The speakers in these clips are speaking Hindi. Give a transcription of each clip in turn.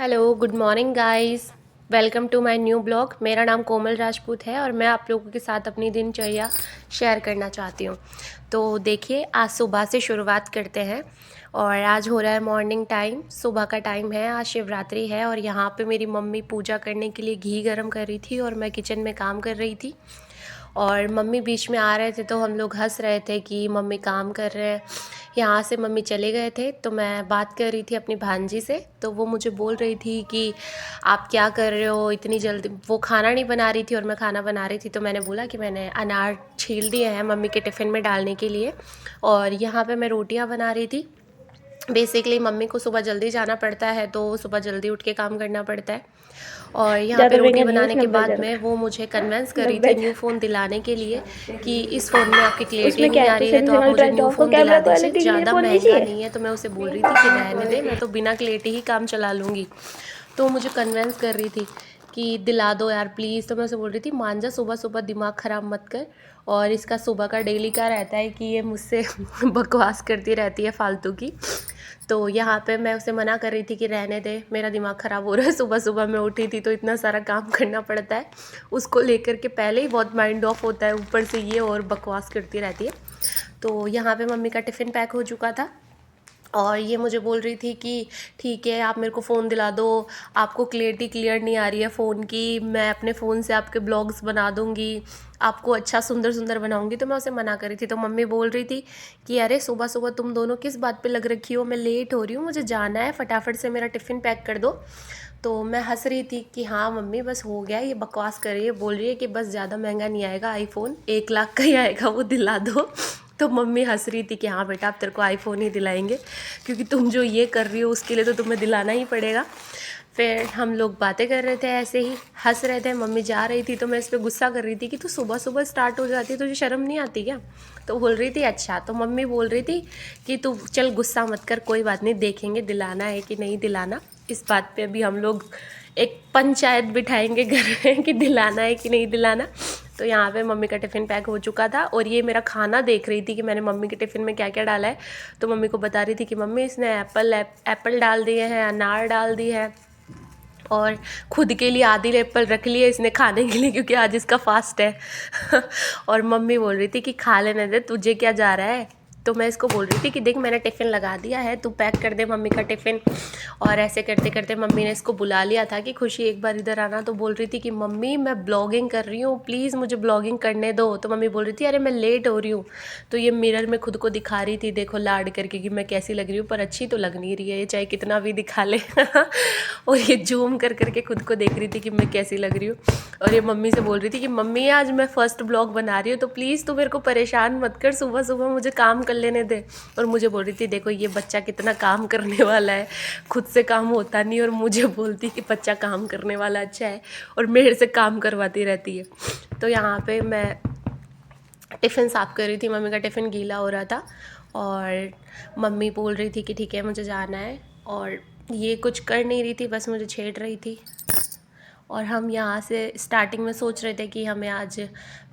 Hello, good morning guys. Welcome to my new blog. मेरा नाम कोमल राजपूत है और मैं आप लोगों के साथ अपनी दिनचर्या शेयर करना चाहती हूँ। तो देखिए, आज सुबह से शुरुआत करते हैं और आज हो रहा है मॉर्निंग टाइम, सुबह का टाइम है। आज शिवरात्रि है और यहाँ पे मेरी मम्मी पूजा करने के लिए घी गरम कर रही थी और मैं किचन में काम कर रही थी। और मम्मी बीच में आ रहे थे तो हम लोग हंस रहे थे कि मम्मी काम कर रहे हैं। यहाँ से मम्मी चले गए थे तो मैं बात कर रही थी अपनी भांजी से, तो वो मुझे बोल रही थी कि आप क्या कर रहे हो इतनी जल्दी। वो खाना नहीं बना रही थी और मैं खाना बना रही थी, तो मैंने बोला कि मैंने अनार छील दिए हैं मम्मी के टिफ़िन में डालने के लिए और यहाँ पे मैं रोटियाँ बना रही थी। बेसिकली मम्मी को सुबह जल्दी जाना पड़ता है तो सुबह जल्दी उठ के काम करना पड़ता है। और यहाँ पे ज़्यादा रोटी महंगा नहीं है, बनाने उसमें के 90 बाद हज़ार में वो मुझे कन्विंस कर रही नब्बे थी न्यू हज़ार फ़ोन दिलाने के लिए कि इस फ़ोन में आपकी क्लियरिटी उसमें क्या नहीं है आ तो रही है तो आप सिंगल मुझे ट्राई तो न्यू आपको फ़ोन दिला कैमरा दीजिए, क्वालिटी के लिए ज़्यादा फ़ोन नहीं महंगा चाहिए। नहीं है। तो मैं उसे बोल रही थी कि रहने दे, मैं तो बिना क्लियरिटी ही काम चला लूँगी। तो मुझे कन्विंस कर रही थी कि दिला दो यार प्लीज़। तो मैं उसे बोल रही थी मान जा, सुबह सुबह दिमाग ख़राब मत कर। और इसका सुबह का डेली का रहता है कि ये मुझसे बकवास करती रहती है फालतू की। तो यहाँ पे मैं उसे मना कर रही थी कि रहने दे, मेरा दिमाग ख़राब हो रहा है। सुबह सुबह मैं उठी थी तो इतना सारा काम करना पड़ता है, उसको लेकर के पहले ही बहुत माइंड ऑफ होता है, ऊपर से ये और बकवास करती रहती है। तो यहाँ पे मम्मी का टिफ़िन पैक हो चुका था और ये मुझे बोल रही थी कि ठीक है आप मेरे को फ़ोन दिला दो, आपको क्लियरिटी क्लियर नहीं आ रही है फ़ोन की, मैं अपने फ़ोन से आपके ब्लॉग्स बना दूँगी, आपको अच्छा सुंदर सुंदर बनाऊँगी। तो मैं उसे मना करी थी। तो मम्मी बोल रही थी कि अरे सुबह सुबह तुम दोनों किस बात पे लग रखी हो, मैं लेट हो रही हूँ, मुझे जाना है, फटाफट से मेरा टिफ़िन पैक कर दो। तो मैं हंस रही थी कि हाँ मम्मी बस हो गया, ये बकवास कर रही है, बोल रही है कि बस ज़्यादा महंगा नहीं आएगा, आईफ़ोन 1 लाख का ही आएगा, वो दिला दो। तो मम्मी हंस रही थी कि हाँ बेटा अब तेरे को आईफ़ोन ही दिलाएंगे, क्योंकि तुम जो ये कर रही हो उसके लिए तो तुम्हें दिलाना ही पड़ेगा। फिर हम लोग बातें कर रहे थे, ऐसे ही हंस रहे थे। मम्मी जा रही थी तो मैं इस पर गुस्सा कर रही थी कि तू सुबह सुबह स्टार्ट हो जाती है, तुझे शर्म नहीं आती क्या। तो बोल रही थी अच्छा। तो मम्मी बोल रही थी कि तू चल गुस्सा मत कर, कोई बात नहीं, देखेंगे दिलाना है कि नहीं दिलाना। इस बात पे अभी हम लोग एक पंचायत बिठाएंगे घर में कि दिलाना है कि नहीं दिलाना। तो यहाँ पे मम्मी का टिफ़िन पैक हो चुका था और ये मेरा खाना देख रही थी कि मैंने मम्मी के टिफ़िन में क्या क्या डाला है। तो मम्मी को बता रही थी कि मम्मी इसने एप्पल डाल दिए हैं, अनार डाल दी है और खुद के लिए आधी एप्पल रख लिए इसने खाने के लिए, क्योंकि आज इसका फास्ट है। और मम्मी बोल रही थी कि खा लेने दे, तुझे क्या जा रहा है। तो मैं इसको बोल रही थी कि देख मैंने टिफ़िन लगा दिया है, तू पैक कर दे मम्मी का टिफ़िन। और ऐसे करते करते मम्मी ने इसको बुला लिया था कि खुशी एक बार इधर आना। तो बोल रही थी कि मम्मी मैं ब्लॉगिंग कर रही हूँ, प्लीज़ मुझे ब्लॉगिंग करने दो। तो मम्मी बोल रही थी अरे मैं लेट हो रही हूँ। तो ये मिरर में खुद को दिखा रही थी, देखो लाड करके कि मैं कैसी लग रही हूँ, पर अच्छी तो लग नहीं रही है ये, चाहे कितना भी दिखा ले। और ये जूम कर करके खुद को देख रही थी कि मैं कैसी लग रही हूँ। और ये मम्मी से बोल रही थी कि मम्मी आज मैं फ़र्स्ट ब्लॉग बना रही हूँ तो प्लीज़ तू मेरे को परेशान मत कर, सुबह सुबह मुझे काम कर लेने दे। और मुझे बोल रही थी देखो ये बच्चा कितना काम करने वाला है, खुद से काम होता नहीं और मुझे बोलती कि बच्चा काम करने वाला अच्छा है और मेरे से काम करवाती रहती है। तो यहाँ पे मैं टिफ़िन साफ़ कर रही थी, मम्मी का टिफ़िन गीला हो रहा था और मम्मी बोल रही थी कि ठीक है मुझे जाना है। और ये कुछ कर नहीं रही थी, बस मुझे छेड़ रही थी। और हम यहाँ से स्टार्टिंग में सोच रहे थे कि हमें आज,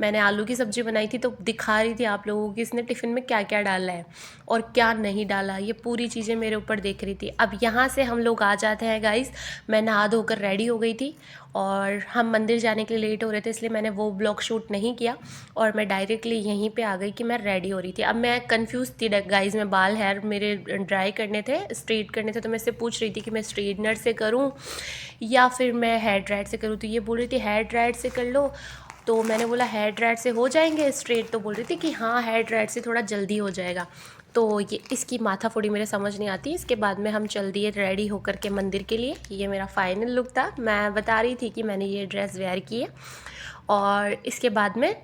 मैंने आलू की सब्ज़ी बनाई थी तो दिखा रही थी आप लोगों को कि इसने टिफ़िन में क्या क्या डाला है और क्या नहीं डाला, ये पूरी चीज़ें मेरे ऊपर देख रही थी। अब यहाँ से हम लोग आ जाते हैं गाइस, मैं नहा धोकर रेडी हो गई थी और हम मंदिर जाने के लिए लेट हो रहे थे, इसलिए मैंने वो ब्लॉग शूट नहीं किया और मैं डायरेक्टली यहीं पे आ गई कि मैं रेडी हो रही थी। अब मैं कंफ्यूज थी गाइस, मैं बाल हेयर मेरे ड्राई करने थे, स्ट्रेट करने थे, तो मैं इससे पूछ रही थी कि मैं स्ट्रेटनर से करूँ या फिर मैं हेयर ड्रायर से करूँ। तो ये बोल रही थी हेयर ड्रायर से कर लो। तो मैंने बोला हेयर ड्रायर से हो जाएंगे स्ट्रेट। तो बोल रही थी कि हाँ हेयर ड्रायर से थोड़ा जल्दी हो जाएगा। तो ये इसकी माथाफोड़ी मेरे समझ नहीं आती। इसके बाद में हम चल दिए रेडी होकर के मंदिर के लिए। ये मेरा फाइनल लुक था, मैं बता रही थी कि मैंने ये ड्रेस वेयर की है। और इसके बाद में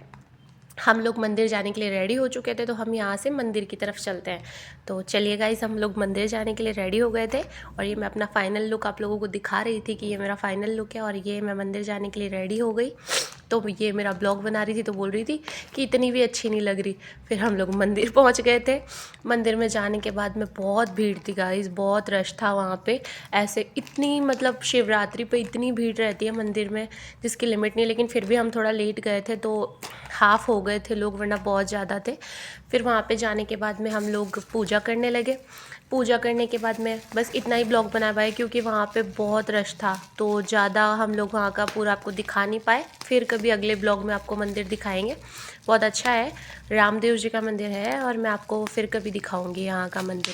हम लोग मंदिर जाने के लिए रेडी हो चुके थे, तो हम यहाँ से मंदिर की तरफ चलते हैं। तो चलिए गाइस, हम लोग मंदिर जाने के लिए रेडी हो गए थे और ये मैं अपना फ़ाइनल लुक आप लोगों को दिखा रही थी कि ये मेरा फ़ाइनल लुक है और ये मैं मंदिर जाने के लिए रेडी हो गई। तो ये मेरा ब्लॉग बना रही थी तो बोल रही थी कि इतनी भी अच्छी नहीं लग रही। फिर हम लोग मंदिर पहुँच गए थे। मंदिर में जाने के बाद में बहुत भीड़ थी गाइस, बहुत रश था वहाँ पे। ऐसे इतनी मतलब शिवरात्रि पे इतनी भीड़ रहती है मंदिर में जिसकी लिमिट नहीं, लेकिन फिर भी हम थोड़ा लेट गए थे तो हाफ़ हो गए थे लोग, वरना बहुत ज़्यादा थे। फिर वहाँ पे जाने के बाद में हम लोग पूजा करने लगे। पूजा करने के बाद मैं बस इतना ही ब्लॉग बना पाए क्योंकि वहाँ पे बहुत रश था, तो ज़्यादा हम लोग वहाँ का पूरा आपको दिखा नहीं पाए। फिर कभी अगले ब्लॉग में आपको मंदिर दिखाएंगे, बहुत अच्छा है, रामदेव जी का मंदिर है और मैं आपको फिर कभी दिखाऊंगी यहाँ का मंदिर।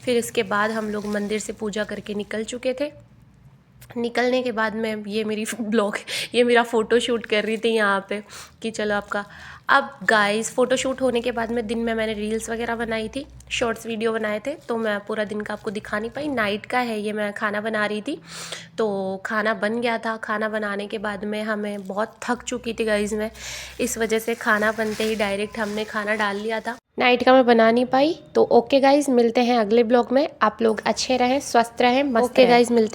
फिर इसके बाद हम लोग मंदिर से पूजा करके निकल चुके थे। निकलने के बाद मैं ये मेरा फ़ोटो शूट कर रही थी यहाँ पे कि चलो आपका। अब गाइस फ़ोटो शूट होने के बाद में दिन में मैंने रील्स वगैरह बनाई थी, शॉर्ट्स वीडियो बनाए थे, तो मैं पूरा दिन का आपको दिखा नहीं पाई। नाइट का है ये, मैं खाना बना रही थी, तो खाना बन गया था। खाना बनाने के बाद में हमें बहुत थक चुकी थी गाइस मैं, इस वजह से खाना बनते ही डायरेक्ट हमने खाना डाल लिया था। नाइट का मैं बना नहीं पाई। तो ओके गाइस, मिलते हैं अगले ब्लॉग में। आप लोग अच्छे रहें, स्वस्थ रहें, मस्त रहें। गाइस मिलते